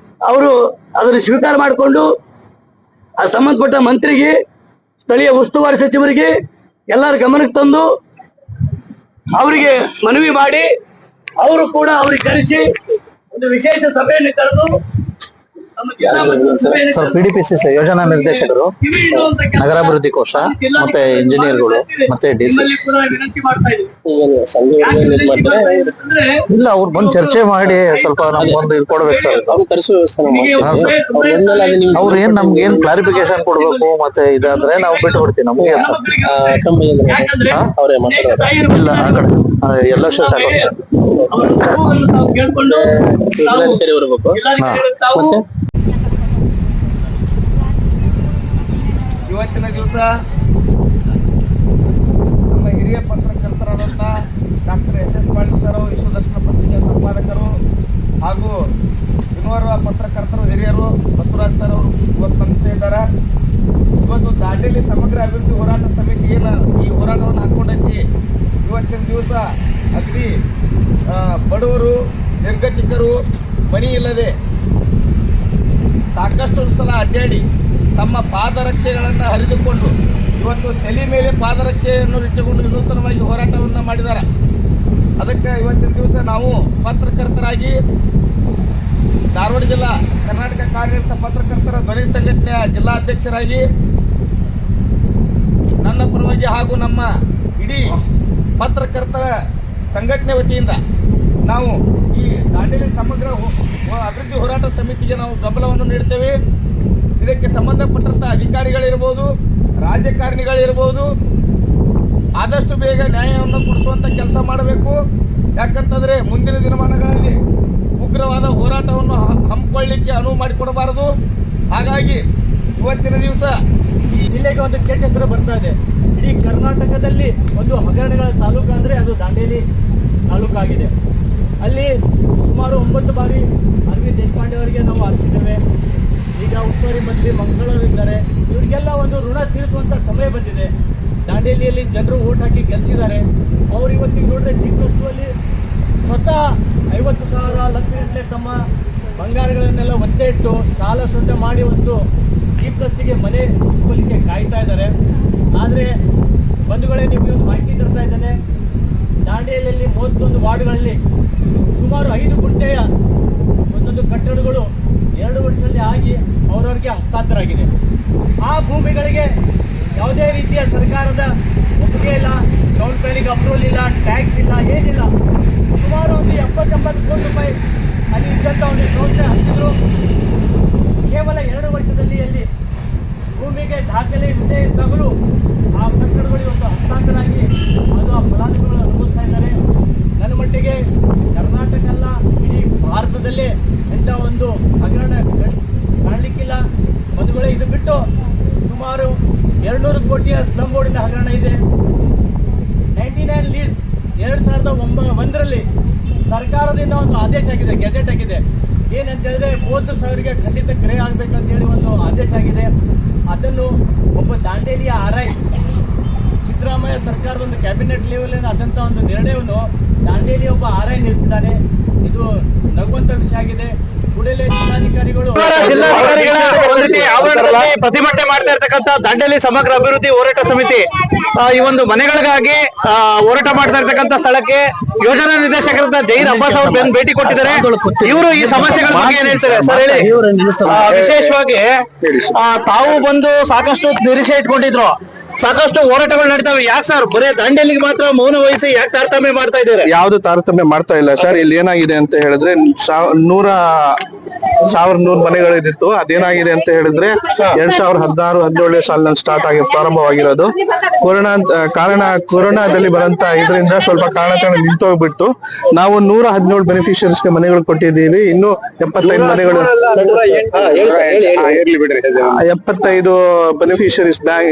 ಅವರು ಅದನ್ನು ಸ್ವೀಕಾರ ಮಾಡಿಕೊಂಡು ಆ ಸಂಬಂಧಪಟ್ಟ ಮಂತ್ರಿಗೆ, ಸ್ಥಳೀಯ ಉಸ್ತುವಾರಿ ಸಚಿವರಿಗೆ ಎಲ್ಲರ ಗಮನಕ್ಕೆ ತಂದು ಅವರಿಗೆ ಮನವಿ ಮಾಡಿ ಅವರು ಕೂಡ ಅವ್ರಿಗೆ ಕರೆಸಿ ಒಂದು ವಿಶೇಷ ಸಭೆಯನ್ನು ಕರೆದು ಸರ್ PDPCC ಯೋಜನಾ ನಿರ್ದೇಶಕರು, ನಗರಾಭಿವೃದ್ಧಿ ಕೋಶ ಮತ್ತೆ ಇಂಜಿನಿಯರ್ಗಳು ಮತ್ತೆ DC ಇಲ್ಲ ಅವ್ರು ಬಂದು ಚರ್ಚೆ ಮಾಡಿ ಸ್ವಲ್ಪ ನಮ್ಗೊಂದು ಇದು ಕೊಡ್ಬೇಕು ಸರ್. ಅವ್ರು ನಮ್ಗೆ ಏನ್ ಕ್ಲಾರಿಫಿಕೇಶನ್ ಕೊಡ್ಬೇಕು ಮತ್ತೆ ಇದಾದ್ರೆ ನಾವು ಬಿಟ್ಟು ಬಿಡ್ತೀವಿ. ನಮ್ಗೆ ಇಲ್ಲ ಆ ಕಡೆ ಎಲ್ಲ ಕೇಳ್ಕೊಂಡು ಇವತ್ತಿನ ದಿವಸ ನಮ್ಮ ಹಿರಿಯ ಪತ್ರಕರ್ತರಾದಂಥ ಡಾಕ್ಟರ್ SS ಪಾಟೀಲ್ ಸರ್, ವಿಶ್ವ ದರ್ಶನ ಪತ್ರಿಕೆಯ ಸಂಪಾದಕರು ಹಾಗೂ ಇನ್ನೋರ್ವ ಪತ್ರಕರ್ತರು ಹಿರಿಯರು ಬಸವರಾಜ್ ಸರ್ ಅವರು ಇವತ್ತು ನಮ್ಮ ಜೊತೆ ಇದ್ದಾರೆ. ಇವತ್ತು ದಾಂಡೇಲಿ ಸಮಗ್ರ ಅಭಿವೃದ್ಧಿ ಹೋರಾಟ ಸಮಿತಿ ಏನು ಈ ಹೋರಾಟವನ್ನು ಹಾಕ್ಕೊಂಡೈತಿ, ಇವತ್ತಿನ ದಿವಸ ಅಗದಿ ಬಡವರು, ನಿರ್ಗತಿಕರು, ಮನಿ ಇಲ್ಲದೆ ಸಾಕಷ್ಟು ಸಲ ಅಡ್ಡಾಡಿ ತಮ್ಮ ಪಾದರಕ್ಷೆಗಳನ್ನು ಹರಿದುಕೊಂಡು ಇವತ್ತು ತಲೆ ಮೇಲೆ ಪಾದರಕ್ಷೆಯನ್ನು ಇಟ್ಟುಕೊಂಡು ವಿನೂತನವಾಗಿ ಹೋರಾಟವನ್ನು ಮಾಡಿದ್ದಾರೆ. ಅದಕ್ಕೆ ಇವತ್ತಿನ ದಿವಸ ನಾವು ಪತ್ರಕರ್ತರಾಗಿ ಧಾರವಾಡ ಜಿಲ್ಲಾ ಕರ್ನಾಟಕ ಕಾರ್ಯನಿರತ ಪತ್ರಕರ್ತರ ಧ್ವನಿ ಸಂಘಟನೆಯ ಜಿಲ್ಲಾಧ್ಯಕ್ಷರಾಗಿ ನನ್ನ ಪರವಾಗಿ ಹಾಗೂ ನಮ್ಮ ಇಡೀ ಪತ್ರಕರ್ತರ ಸಂಘಟನೆ ವತಿಯಿಂದ ನಾವು ಈ ದಾಂಡೇಲಿ ಸಮಗ್ರ ಅಭಿವೃದ್ಧಿ ಹೋರಾಟ ಸಮಿತಿಗೆ ನಾವು ಬೆಂಬಲವನ್ನು ನೀಡ್ತೇವೆ. ಇದಕ್ಕೆ ಸಂಬಂಧಪಟ್ಟಂಥ ಅಧಿಕಾರಿಗಳಿರ್ಬೋದು, ರಾಜಕಾರಣಿಗಳಿರ್ಬೋದು, ಆದಷ್ಟು ಬೇಗ ನ್ಯಾಯವನ್ನು ಕೊಡಿಸುವಂಥ ಕೆಲಸ ಮಾಡಬೇಕು. ಯಾಕಂತಂದರೆ ಮುಂದಿನ ದಿನಮಾನಗಳಲ್ಲಿ ಉಗ್ರವಾದ ಹೋರಾಟವನ್ನು ಹಮ್ಮಿಕೊಳ್ಳಲಿಕ್ಕೆ ಅನುವು ಮಾಡಿಕೊಡಬಾರದು. ಹಾಗಾಗಿ ಇವತ್ತಿನ ದಿವಸ ಈ ಜಿಲ್ಲೆಗೆ ಒಂದು ಕೆಟ್ಟ ಹೆಸರು ಬರ್ತಾ ಇದೆ. ಇಡೀ ಕರ್ನಾಟಕದಲ್ಲಿ ಒಂದು ಹಗರಣಗಳ ತಾಲೂಕು ಅಂದರೆ ಅದು ದಾಂಡೇಲಿ ತಾಲೂಕಾಗಿದೆ. ಅಲ್ಲಿ ಸುಮಾರು 9 ಬಾರಿ ಅರವಿಂದ್ ದೇಶಪಾಂಡೆ ಅವರಿಗೆ ನಾವು ಹರಿಸಿದ್ದೇವೆ. ಈಗ ಉಸ್ತುವಾರಿ ಮಂತ್ರಿ ಮಂಗಳೂರಿದ್ದಾರೆ. ಇವರಿಗೆಲ್ಲ ಒಂದು ಋಣ ತೀರಿಸುವಂಥ ಸಮಯ ಬಂದಿದೆ. ದಾಂಡೇಲಿಯಲ್ಲಿ ಜನರು ಓಟ್ ಹಾಕಿ ಗೆಲ್ಲಿಸಿದ್ದಾರೆ. ಅವರು ಇವತ್ತಿಗೆ ನೋಡಿದ್ರೆ ಚೀಫ್ ಗೆಸ್ಟಲ್ಲಿ ಸ್ವತಃ 50,000 ಲಕ್ಷಗಟ್ಟಲೆ ತಮ್ಮ ಬಂಗಾರಗಳನ್ನೆಲ್ಲ ಒತ್ತೆ ಇಟ್ಟು ಸಾಲ ಸೊಂಟ ಮಾಡಿ ಒಂದು ಚೀಫ್ ಗೆಸ್ಟಿಗೆ ಮನೆ ಸಿಕ್ಕಲಿಕ್ಕೆ ಕಾಯ್ತಾ ಇದ್ದಾರೆ. ಆದರೆ ಬಂಧುಗಳೇ, ನಿಮಗೆ ಒಂದು ಮಾಹಿತಿ ತರ್ತಾ ಇದ್ದೇನೆ. ದಾಂಡೇಲಿಯಲ್ಲಿ 31 ವಾರ್ಡ್ಗಳಲ್ಲಿ ಸುಮಾರು 5 ಗುಂಟೆಯ ಒಂದೊಂದು ಕಟ್ಟಡಗಳು 2 ವರ್ಷದಲ್ಲಿ ಆಗಿ ಅವರವರಿಗೆ ಹಸ್ತಾಂತರ ಆಗಿದೆ. ಆ ಭೂಮಿಗಳಿಗೆ ಯಾವುದೇ ರೀತಿಯ ಸರ್ಕಾರದ ಒಪ್ಪಿಗೆ ಇಲ್ಲ, ಟೌನ್ ಪ್ಲಾನಿಂಗ್ ಅಪ್ರೂವಲ್ ಇಲ್ಲ, ಟ್ಯಾಕ್ಸ್ ಇಲ್ಲ, ಏನಿಲ್ಲ. ಸುಮಾರು ಒಂದು 70-80 ಕೋಟಿ ರೂಪಾಯಿ ಅಲ್ಲಿ ಇದ್ದಂಥ ಒಂದು ಸಂಸ್ಥೆ ಹಂಚಿದ್ರು. ಕೇವಲ 2 ವರ್ಷದಲ್ಲಿ ಅಲ್ಲಿ ಭೂಮಿಗೆ ದಾಖಲೆ ವಿಷಯ ಇದ್ದಾಗಲೂ ಆ ಕಟ್ಟಡಗಳು ಇವತ್ತು ಹಸ್ತಾಂತರ ಆಗಿ ಅದು ಆ ಫಲಾನುಭವಿಗಳು ಅನುಭವಿಸ್ತಾ ಇದ್ದಾರೆ. ನನ್ನ ಮಟ್ಟಿಗೆ ಕರ್ನಾಟಕ ಅಲ್ಲ, ಇಡೀ ಭಾರತದಲ್ಲೇ ಎಂಥ ಒಂದು ಹಗರಣ ಕಾಣಲಿಕ್ಕಿಲ್ಲ. ಬಂಧುಗಳೇ, ಇದು ಬಿಟ್ಟು ಸುಮಾರು 200 ಕೋಟಿಯ ಸ್ಲಮ್ ಬೋರ್ಡಿನ ಹಗರಣ ಇದೆ. 99 ಲೀಸ್ 2001ರಲ್ಲಿ ಸರ್ಕಾರದಿಂದ ಒಂದು ಆದೇಶ ಆಗಿದೆ, ಗೆಜೆಟ್ ಆಗಿದೆ. ಏನಂತ ಹೇಳಿದ್ರೆ 30,000ಗೆ ಖಂಡಿತ ಕ್ರಯ ಆಗಬೇಕಂತ ಹೇಳಿ ಒಂದು ಆದೇಶ ಆಗಿದೆ. ಅದನ್ನು ಒಬ್ಬ ದಾಂಡೇಲಿಯ RI ಸಿದ್ದರಾಮಯ್ಯ ಸರ್ಕಾರದ ಒಂದು ಕ್ಯಾಬಿನೆಟ್ ಲೆವೆಲ್ ಆದಂಥ ಒಂದು ನಿರ್ಣಯವನ್ನು ದಾಂಡೇಲಿ ಒಬ್ಬ RI ನಿಲ್ಲಿಸಿದ್ದಾನೆ. ಇದು ನಗುವಂಥ ವಿಷಯ ಆಗಿದೆ. ಕೂಡಲೇ ಜಿಲ್ಲಾಧಿಕಾರಿಗಳು ಪ್ರತಿಭಟನೆ ಮಾಡ್ತಾ ಇರ್ತಕ್ಕಂಥ ದಾಂಡೇಲಿ ಸಮಗ್ರ ಅಭಿವೃದ್ಧಿ ಹೋರಾಟ ಸಮಿತಿ ಈ ಒಂದು ಮನೆಗಳಿಗಾಗಿ ಹೋರಾಟ ಮಾಡ್ತಾ ಇರ್ತಕ್ಕಂಥ ಸ್ಥಳಕ್ಕೆ ಯೋಜನಾ ನಿರ್ದೇಶಕರಾದ ಜೈರ್ ಅಬ್ಬಾಸ್ ಅವರು ಬಂದು ಭೇಟಿ ಕೊಟ್ಟಿದ್ದಾರೆ. ಇವರು ಈ ಸಮಸ್ಯೆಗಳ ಬಗ್ಗೆ ಏನ್ ಹೇಳ್ತಾರೆ ಸರ್ ಹೇಳಿ. ವಿಶೇಷವಾಗಿ ತಾವು ಬಂದು ಸಾಕಷ್ಟು ನಿರೀಕ್ಷೆ ಇಟ್ಕೊಂಡಿದ್ರು, ಸಾಕಷ್ಟು ಹೋರಾಟಗಳು ನಡೀತಾವೆ. ಯಾಕೆ ಸರ್ ಬರೀ ದಾಂಡೇಲಿಗೆ ಮಾತ್ರ ಮೌನ ವಹಿಸಿ ಯಾಕೆ ತಾರತಮ್ಯ ಮಾಡ್ತಾ ಇದ್ದಾರೆ? ಯಾವ್ದು ತಾರತಮ್ಯ ಮಾಡ್ತಾ ಇಲ್ಲ ಸರ್. ಇಲ್ಲಿ ಏನಾಗಿದೆ ಅಂತ ಹೇಳಿದ್ರೆ 1100 ಮನೆಗಳಿದ್ದಿತ್ತು. ಅದೇನಾಗಿದೆ ಅಂತ ಹೇಳಿದ್ರೆ 2016-17 ಸಾಲಿನಲ್ಲಿ ಸ್ಟಾರ್ಟ್ ಆಗಿ ಪ್ರಾರಂಭವಾಗಿರೋದು. ಕೊರೋನಾದಲ್ಲಿ ಬರಂತ ಇದರಿಂದ ಸ್ವಲ್ಪ ಕಾರಣಾಂತರ ನಿಂತೋಗ್ಬಿಟ್ಟು ನಾವು 117 ಬೆನಿಫಿಷಿಯರ್ಸ್ಗೆ ಮನೆಗಳು ಕೊಟ್ಟಿದ್ದೀವಿ. ಇನ್ನು 75 ಮನೆಗಳು 75 ಬೆನಿಫಿಷರೀಸ್ ಬ್ಯಾಂಕ್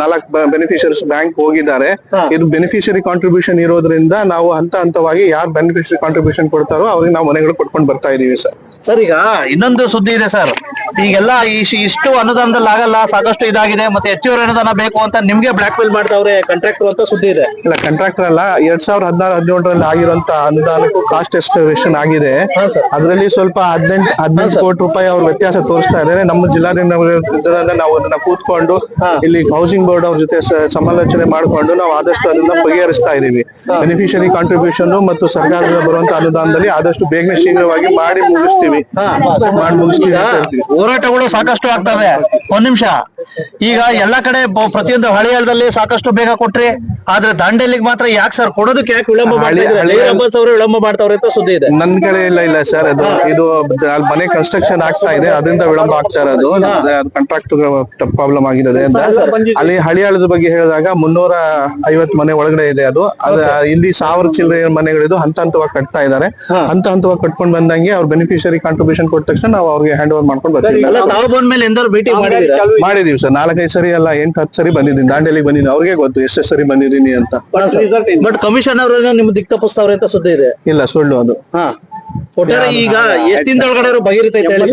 4 ಬೆನಿಫಿಷರೀಸ್ ಬ್ಯಾಂಕ್ ಹೋಗಿದ್ದಾರೆ. ಇದು ಬೆನಿಫಿಷರಿ ಕಾಂಟ್ರಿಬ್ಯೂಷನ್ ಇರೋದ್ರಿಂದ ನಾವು ಹಂತವಾಗಿ ಯಾರು ಬೆನಿಫಿಷರಿ ಕಾಂಟ್ರಿಬ್ಯೂಷನ್ ಕೊಡ್ತಾರೋ ಅವ್ರಿಗೆ ನಾವು ಮನೆಗಳು ಕೊಟ್ಕೊಂಡು ಬರ್ತಾ ಇದೀವಿ ಸರ್. ಸರ್, ಈಗ ಇನ್ನೊಂದು ಸುದ್ದಿ ಇದೆ ಸರ್. ಈಗೆಲ್ಲ ಇಷ್ಟು ಅನುದಾನದಲ್ಲಿ ಆಗಲ್ಲ, ಸಾಕಷ್ಟು ಇದಾಗಿದೆ, ಮತ್ತೆ ಹೆಚ್ಚುವರಿ ಅನುದಾನ ಬೇಕು ಅಂತ ನಿಮ್ಗೆ ಬ್ಲಾಕ್ ಮೇಲ್ ಮಾಡ್ತಾವ್ರೆ ಕಾಂಟ್ರಾಕ್ಟರ್ ಅಂತ ಸುದ್ದಿ ಇದೆ. ಇಲ್ಲ, ಕಾಂಟ್ರಾಕ್ಟರ್ ಅಲ್ಲ, 2016-17 ಆಗಿರುವಂತ ಅನುದಾನಕ್ಕೂ ಕಾಸ್ಟ್ ಎಸ್ಟಿಮೇಷನ್ ಆಗಿದೆ. ಅದರಲ್ಲಿ ಸ್ವಲ್ಪ 18 ಕೋಟಿ ರೂಪಾಯಿ ಅವ್ರ ವ್ಯತ್ಯಾಸ ತೋರಿಸ್ತಾ ಇದ್ದಾರೆ. ನಮ್ಮ ಜಿಲ್ಲಾಧಿಕಾರಿ ನಾವು ಅದನ್ನ ಕೂತ್ಕೊಂಡು ಇಲ್ಲಿ ಹೌಸಿಂಗ್ ಬೋರ್ಡ್ ಅವ್ರ ಜೊತೆ ಸಮಾಲೋಚನೆ ಮಾಡ್ಕೊಂಡು ನಾವು ಆದಷ್ಟು ಅದನ್ನ ಬಗೆಹರಿಸ್ತಾ ಇದೀವಿ. ಬೆನಿಫಿಷರಿ ಕಾಂಟ್ರಿಬ್ಯೂಷನ್ ಮತ್ತು ಸರ್ಕಾರದಿಂದ ಬರುವಂತ ಅನುದಾನದಲ್ಲಿ ಆದಷ್ಟು ಬೇಗನೆ ಶೀಘ್ರವಾಗಿ ಮಾಡಿ ಮುಗಿಸ್ತೀವಿ. ಹೋರಾಟಗಳು ಸಾಕಷ್ಟು ಆಗ್ತವೆ. ಒಂದ್ ನಿಮಿಷ, ಈಗ ಎಲ್ಲಾ ಕಡೆ ಪ್ರತಿಯೊಂದು ಹಳಿಯಾಳದಲ್ಲಿ ಸಾಕಷ್ಟು ಬೇಗ ಕೊಟ್ರಿ, ಆದ್ರೆ ದಾಂಡೇಲಿಗೆ ಮಾತ್ರ ಯಾಕೆ ಸರ್ ಕೊಡೋದಕ್ಕೆ ಯಾಕೆ ವಿಳಂಬ ವಿಳಂಬ ಮಾಡ್ತಾವ್ರೆ ಅಂತ ಸುದ್ದಿ ಇದೆ. ನನ್ ಕಡೆ ಇಲ್ಲ ಸರ್, ಇದು ಮನೆ ಕನ್ಸ್ಟ್ರಕ್ಷನ್ ಆಗ್ತಾ ಇದೆ, ಅದರಿಂದ ವಿಳಂಬ ಆಗ್ತಾ ಇರೋದು. ಕಾಂಟ್ರಾಕ್ಟ್ ಪ್ರಾಬ್ಲಮ್ ಆಗಿದೆ ಅಂತ. ಅಲ್ಲಿ ಹಳಿಯಾಳದ ಬಗ್ಗೆ ಹೇಳಿದಾಗ 350 ಮನೆ ಒಳಗಡೆ ಇದೆ. ಅದು ಇಲ್ಲಿ 1000 ಚಿಲ್ಲರೆ ಮನೆಗಳಿದ್ದು ಹಂತವಾಗಿ ಕಟ್ತಾ ಇದ್ದಾರೆ. ಹಂತವಾಗಿ ಕಟ್ಕೊಂಡ್ ಬಂದಂಗೆ ಅವ್ರ ಬೆನಿಫಿಷರಿ ಕಾಂಟ್ರಿಬ್ಯೂಷನ್ ಕೊಟ್ಟ ತಕ್ಷಣ ನಾವು ಅವ್ರಿಗೆ ಹ್ಯಾಂಡ್ ಓವರ್ ಮಾಡ್ಕೊಂಡು ಬರ್ತೀವಿ. ತಾವು ಬಂದ್ಮೇಲೆ ಎಂದಾರು ಭೇಟಿ ಮಾಡಿದೀವಿ ಸರ್. 4-5 ಸರಿ ಅಲ್ಲ, 8-10 ಸರಿ ಬಂದಿದ್ದೀನಿ. ದಾಂಡೇಲಿಗೆ ಬಂದಿದ್ದೀನಿ, ಅವ್ರಿಗೆ ಗೊತ್ತು ಎಷ್ಟು ಸರಿ ಬಂದಿದ್ದೀನಿ ಅಂತ. ಬಟ್ ಕಮಿಷನರ್ ನಿಮ್ ದಿಕ್ ತಪ್ಪಿಸ್ತಾವ್ರೆ ಅಂತ ಸುದ್ದಿ ಇದೆ. ಇಲ್ಲ, ಸುಳ್ಳು ಅದು. ಒಟ್ಟಾರೆ ಈಗ ಎಷ್ಟು ದಿನದೊಳಗಡೆ ಬಗೆಹರಿತೈತೆ ಹೇಳಿ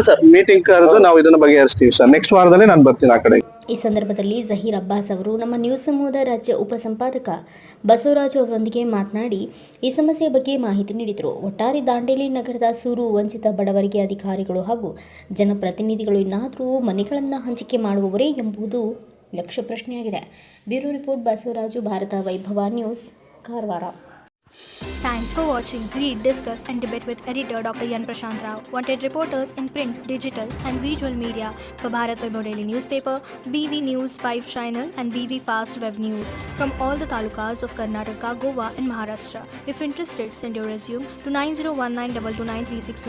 ಸರ್? ಮೀಟಿಂಗ್ ಕರೆದು ನಾವು ಇದನ್ನ ಬಗೆಹರಿಸ್ತೀವಿ ಸರ್. ನೆಕ್ಸ್ಟ್ ವಾರದಲ್ಲಿ ನಾನು ಬರ್ತೀನಿ ಆ ಕಡೆ. ಈ ಸಂದರ್ಭದಲ್ಲಿ ಜಹೀರ್ ಅಬ್ಬಾಸ್ ಅವರು ನಮ್ಮ ನ್ಯೂಸ್ ಸಮೂಹದ ರಾಜ್ಯ ಉಪಸಂಪಾದಕ ಬಸವರಾಜ್ ಅವರೊಂದಿಗೆ ಮಾತನಾಡಿ ಈ ಸಮಸ್ಯೆಯ ಬಗ್ಗೆ ಮಾಹಿತಿ ನೀಡಿದರು. ಒಟ್ಟಾರೆ ದಾಂಡೇಲಿ ನಗರದ ಸೂರು ವಂಚಿತ ಬಡವರಿಗೆ ಅಧಿಕಾರಿಗಳು ಹಾಗೂ ಜನಪ್ರತಿನಿಧಿಗಳು ಇನ್ನಾದರೂ ಮನೆಗಳನ್ನು ಹಂಚಿಕೆ ಮಾಡುವವರೇ ಎಂಬುದು ಲಕ್ಷ್ಯ ಪ್ರಶ್ನೆಯಾಗಿದೆ. ಬ್ಯೂರೋ ರಿಪೋರ್ಟ್ ಬಸವರಾಜು, ಭಾರತ ವೈಭವ news, Karwar. Thanks for watching. Read, discuss and debate with editor Dr. Yan Prashant Rao. Wanted reporters in print, digital and visual media for Bharat Vaibhav Daily Newspaper, BV News 5 Channel and BV Fast Web News from all the talukas of Karnataka, Goa and Maharashtra. If interested, send your resume to 9019229369.